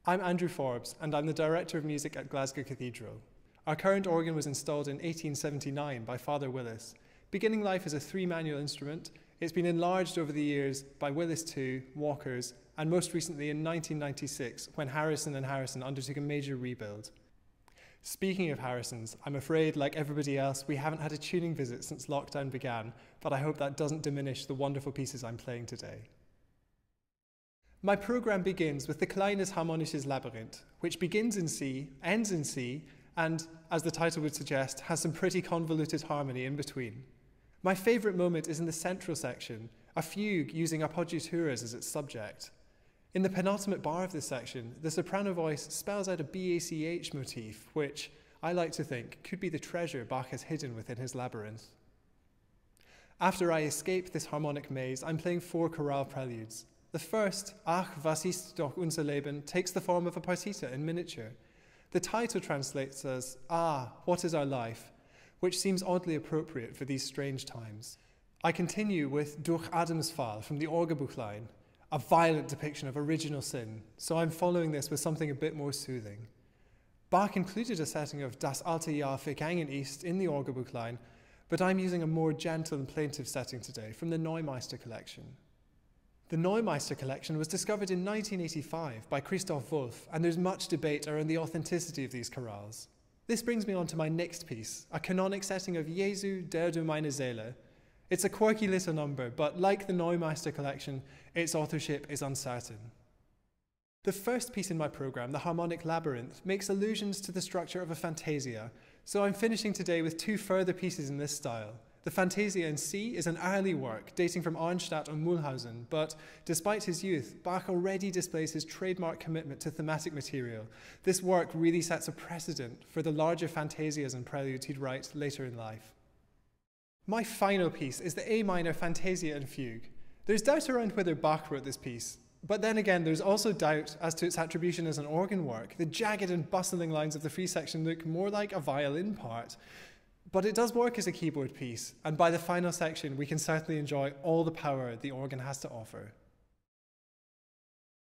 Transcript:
I'm Andrew Forbes, and I'm the Director of Music at Glasgow Cathedral. Our current organ was installed in 1879 by Father Willis. Beginning life as a three-manual instrument, it's been enlarged over the years by Willis II, Walkers, and most recently in 1996, when Harrison and Harrison undertook a major rebuild. Speaking of Harrisons, I'm afraid, like everybody else, we haven't had a tuning visit since lockdown began, but I hope that doesn't diminish the wonderful pieces I'm playing today. My programme begins with the Kleines Harmonisches Labyrinth, which begins in C, ends in C, and, as the title would suggest, has some pretty convoluted harmony in between. My favourite moment is in the central section, a fugue using appoggiaturas as its subject. In the penultimate bar of this section, the soprano voice spells out a BACH motif, which, I like to think, could be the treasure Bach has hidden within his labyrinth. After I escape this harmonic maze, I'm playing 4 chorale preludes. The first, Ach, was ist doch unser Leben, takes the form of a partita in miniature. The title translates as, Ah, what is our life, which seems oddly appropriate for these strange times. I continue with Durch Adams Fall from the Orgelbuchlein, a violent depiction of original sin, so I'm following this with something a bit more soothing. Bach included a setting of Das alte Jahr vergangen ist in the Orgelbuchlein, but I'm using a more gentle and plaintive setting today from the Neumeister collection. The Neumeister collection was discovered in 1985 by Christoph Wolff, and there's much debate around the authenticity of these chorales. This brings me on to my next piece, a canonic setting of Jesu, der du meine Seele. It's a quirky little number, but like the Neumeister collection, its authorship is uncertain. The first piece in my programme, the Harmonic Labyrinth, makes allusions to the structure of a fantasia, so I'm finishing today with 2 further pieces in this style. The Fantasia in C is an early work dating from Arnstadt and Mühlhausen, but despite his youth, Bach already displays his trademark commitment to thematic material. This work really sets a precedent for the larger fantasias and preludes he'd write later in life. My final piece is the A minor Fantasia and Fugue. There's doubt around whether Bach wrote this piece, but then again there's also doubt as to its attribution as an organ work. The jagged and bustling lines of the free section look more like a violin part. But it does work as a keyboard piece, and by the final section we can certainly enjoy all the power the organ has to offer.